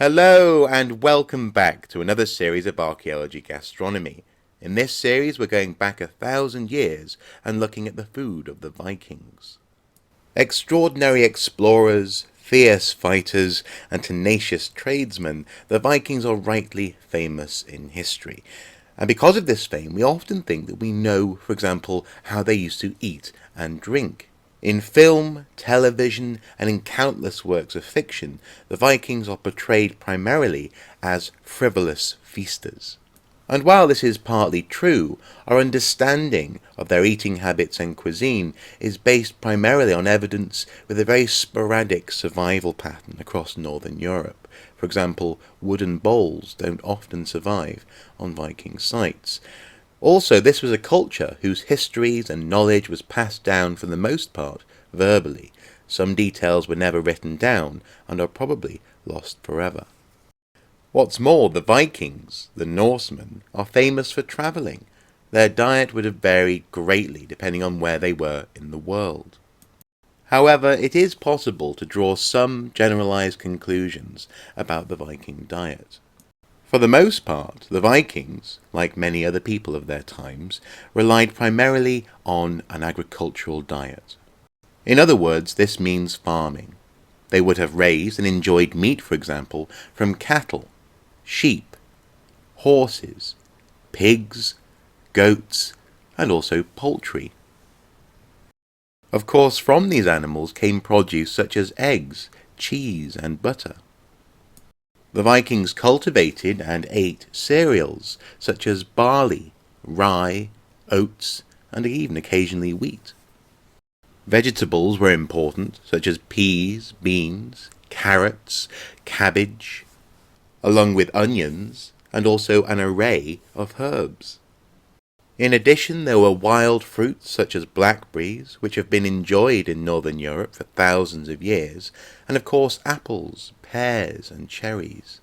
Hello and welcome back to another series of Archaeology Gastronomy. In this series we're going back 1,000 years and looking at the food of the Vikings. Extraordinary explorers, fierce fighters and tenacious tradesmen, the Vikings are rightly famous in history. And because of this fame we often think that we know, for example, how they used to eat and drink. In film, television, and in countless works of fiction, the Vikings are portrayed primarily as frivolous feasters. And while this is partly true, our understanding of their eating habits and cuisine is based primarily on evidence with a very sporadic survival pattern across northern Europe. For example, wooden bowls don't often survive on Viking sites. Also, this was a culture whose histories and knowledge was passed down for the most part verbally. Some details were never written down and are probably lost forever. What's more, the Vikings, the Norsemen, are famous for travelling. Their diet would have varied greatly depending on where they were in the world. However, it is possible to draw some generalized conclusions about the Viking diet. For the most part, the Vikings, like many other people of their times, relied primarily on an agricultural diet. In other words, this means farming. They would have raised and enjoyed meat, for example, from cattle, sheep, horses, pigs, goats, and also poultry. Of course, from these animals came produce such as eggs, cheese, and butter. The Vikings cultivated and ate cereals such as barley, rye, oats, and even occasionally wheat. Vegetables were important, such as peas, beans, carrots, cabbage, along with onions, and also an array of herbs. In addition, there were wild fruits such as blackberries, which have been enjoyed in northern Europe for thousands of years, and of course apples, pears, and cherries.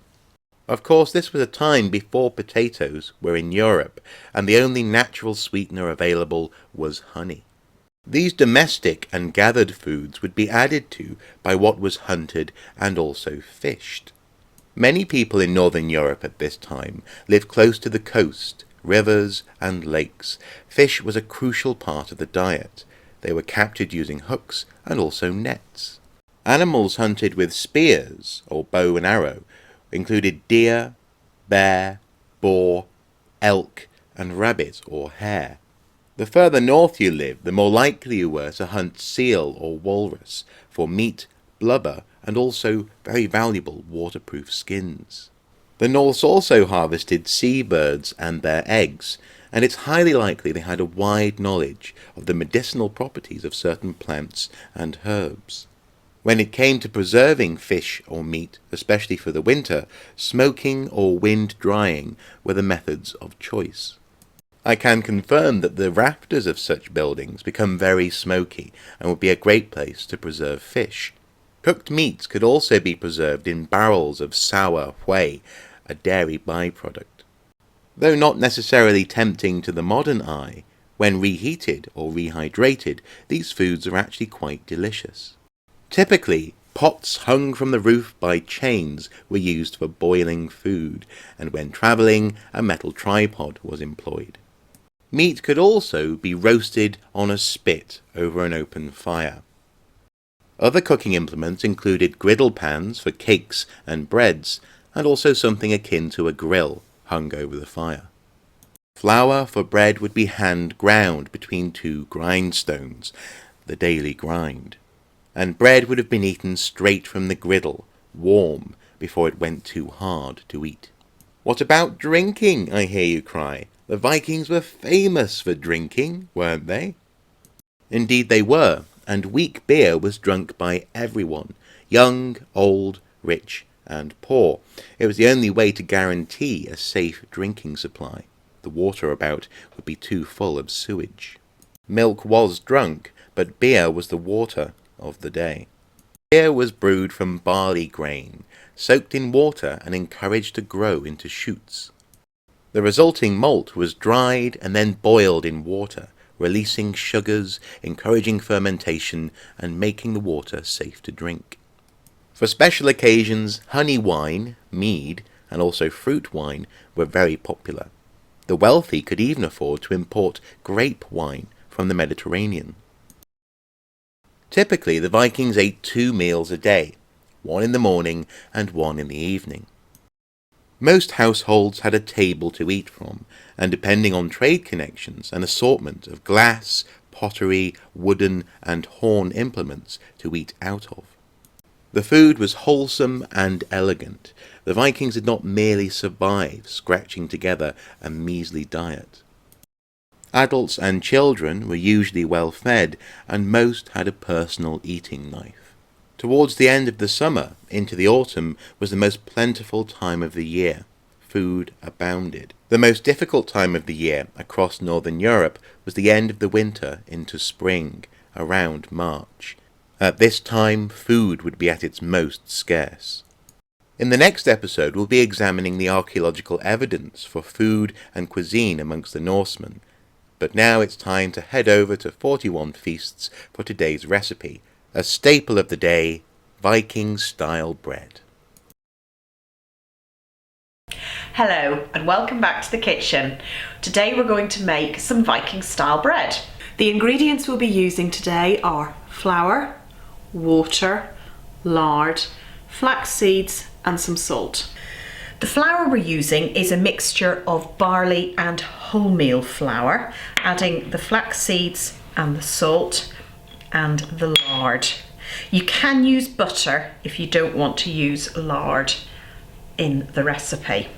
Of course, this was a time before potatoes were in Europe, and the only natural sweetener available was honey. These domestic and gathered foods would be added to by what was hunted and also fished. Many people in northern Europe at this time lived close to the coast, rivers, and lakes. Fish was a crucial part of the diet. They were captured using hooks and also nets. Animals hunted with spears, or bow and arrow, included deer, bear, boar, elk, and rabbit or hare. The further north you lived, the more likely you were to hunt seal or walrus for meat, blubber, and also very valuable waterproof skins. The Norse also harvested seabirds and their eggs, and it's highly likely they had a wide knowledge of the medicinal properties of certain plants and herbs. When it came to preserving fish or meat, especially for the winter, smoking or wind drying were the methods of choice. I can confirm that the rafters of such buildings become very smoky and would be a great place to preserve fish. Cooked meats could also be preserved in barrels of sour whey, a dairy byproduct. Though not necessarily tempting to the modern eye, when reheated or rehydrated, these foods are actually quite delicious. Typically, pots hung from the roof by chains were used for boiling food, and when travelling, a metal tripod was employed. Meat could also be roasted on a spit over an open fire. Other cooking implements included griddle pans for cakes and breads, and also something akin to a grill hung over the fire. Flour for bread would be hand ground between two grindstones, the daily grind, and bread would have been eaten straight from the griddle, warm, before it went too hard to eat. What about drinking, I hear you cry? The Vikings were famous for drinking, weren't they? Indeed they were, and weak beer was drunk by everyone, young, old, rich, and poor. It was the only way to guarantee a safe drinking supply. The water about would be too full of sewage. Milk was drunk, but beer was the water of the day. Beer was brewed from barley grain, soaked in water and encouraged to grow into shoots. The resulting malt was dried and then boiled in water, releasing sugars, encouraging fermentation, and making the water safe to drink. For special occasions, honey wine, mead, and also fruit wine were very popular. The wealthy could even afford to import grape wine from the Mediterranean. Typically, the Vikings ate 2 meals a day, one in the morning and one in the evening. Most households had a table to eat from, and depending on trade connections, an assortment of glass, pottery, wooden, and horn implements to eat out of. The food was wholesome and elegant. The Vikings did not merely survive scratching together a measly diet. Adults and children were usually well fed, and most had a personal eating knife. Towards the end of the summer, into the autumn, was the most plentiful time of the year. Food abounded. The most difficult time of the year across northern Europe was the end of the winter into spring, around March. At this time, food would be at its most scarce. In the next episode, we'll be examining the archaeological evidence for food and cuisine amongst the Norsemen. But now it's time to head over to 41 Feasts for today's recipe, a staple of the day, Viking-style bread. Hello and welcome back to the kitchen. Today we're going to make some Viking-style bread. The ingredients we'll be using today are flour, water, lard, flax seeds and some salt. The flour we're using is a mixture of barley and wholemeal flour, adding the flax seeds and the salt and the lard. You can use butter if you don't want to use lard in the recipe.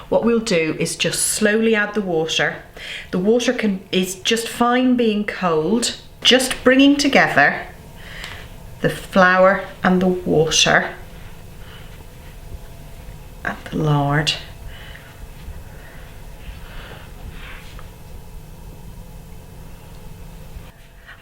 What we'll do is just slowly add the water. The water is just fine being cold, just bringing together the flour and the water and the lard.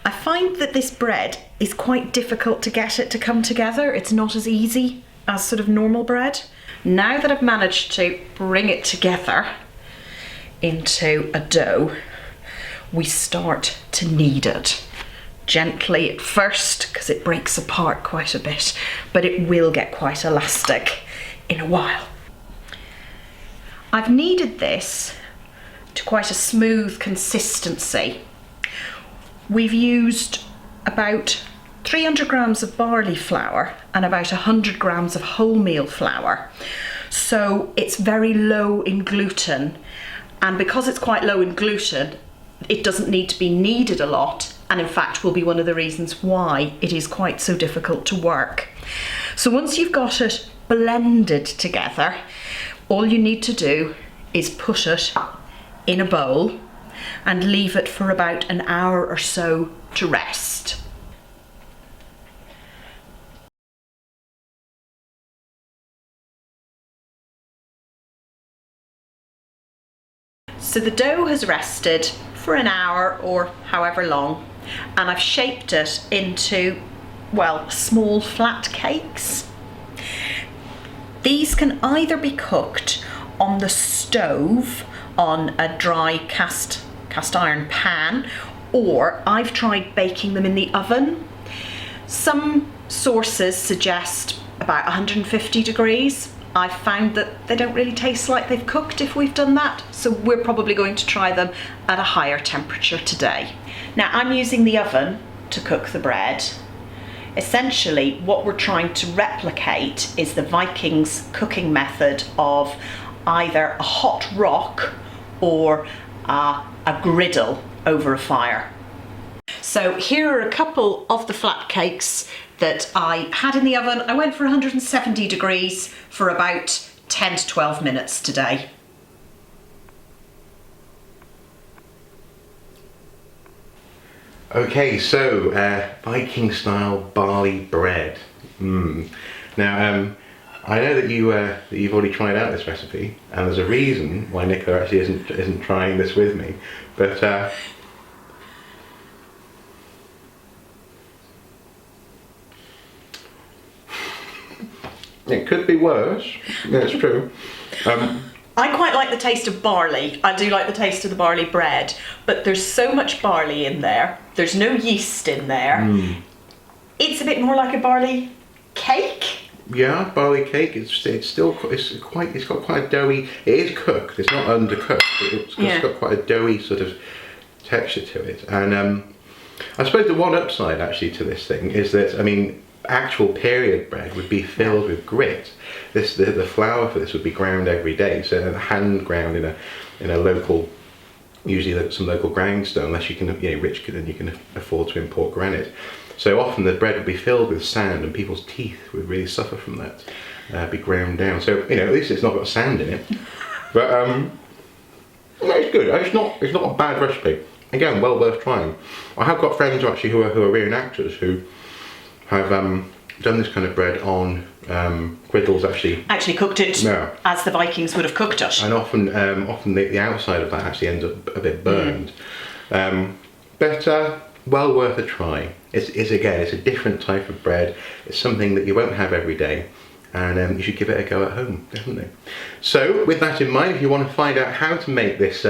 I find that this bread is quite difficult to get it to come together. It's not as easy as sort of normal bread. Now that I've managed to bring it together into a dough, we start to knead it. Gently at first, because it breaks apart quite a bit, but it will get quite elastic in a while. I've kneaded this to quite a smooth consistency. We've used about 300 grams of barley flour and about 100 grams of wholemeal flour. So it's very low in gluten, and because it's quite low in gluten, it doesn't need to be kneaded a lot, and in fact will be one of the reasons why it is quite so difficult to work. So once you've got it blended together, all you need to do is put it in a bowl and leave it for about an hour or so to rest. So the dough has rested for an hour or however long, and I've shaped it into, well, small flat cakes. These can either be cooked on the stove on a dry cast iron pan, or I've tried baking them in the oven. Some sources suggest about 150 degrees. I've found that they don't really taste like they've cooked if we've done that, so we're probably going to try them at a higher temperature today. Now I'm using the oven to cook the bread. Essentially what we're trying to replicate is the Vikings cooking method of either a hot rock or a griddle over a fire. So here are a couple of the flat cakes that I had in the oven. I went for 170 degrees for about 10 to 12 minutes today. Okay, so Viking-style barley bread. Now, I know that you've already tried out this recipe, and there's a reason why Nicola actually isn't trying this with me. But it could be worse. That's true. I quite like the taste of barley. I do like the taste of the barley bread, but there's so much barley in there. There's no yeast in there. It's a bit more like a barley cake. Yeah, barley cake. It's got quite a doughy. It is cooked. It's not undercooked. It's got quite a doughy sort of texture to it. And I suppose the one upside actually to this thing is that, I mean, actual period bread would be filled with grit. The flour for this would be ground every day, so hand ground in a local, usually some local grindstone, unless you can, rich, then you can afford to import granite. So often the bread would be filled with sand, and people's teeth would really suffer from that, be ground down. So at least it's not got sand in it. But it's good. It's not a bad recipe. Again, well worth trying. I have got friends actually who are reenactors who have done this kind of bread on griddles. Actually cooked it as the Vikings would have cooked it. And often the outside of that actually ends up a bit burned. But well worth a try. It's a different type of bread. It's something that you won't have every day, and you should give it a go at home, definitely. So with that in mind, if you want to find out how to make this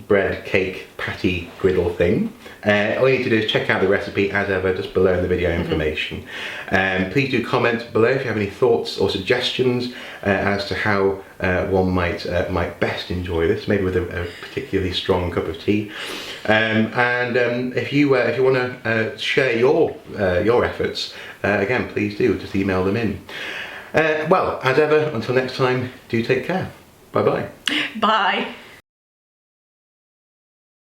bread, cake, patty, griddle thing, all you need to do is check out the recipe as ever just below in the video information. Please do comment below if you have any thoughts or suggestions as to how one might best enjoy this, maybe with a particularly strong cup of tea. And if you want to share your efforts, again, please do just email them in. Well, as ever, until next time, do take care. Bye bye. Bye.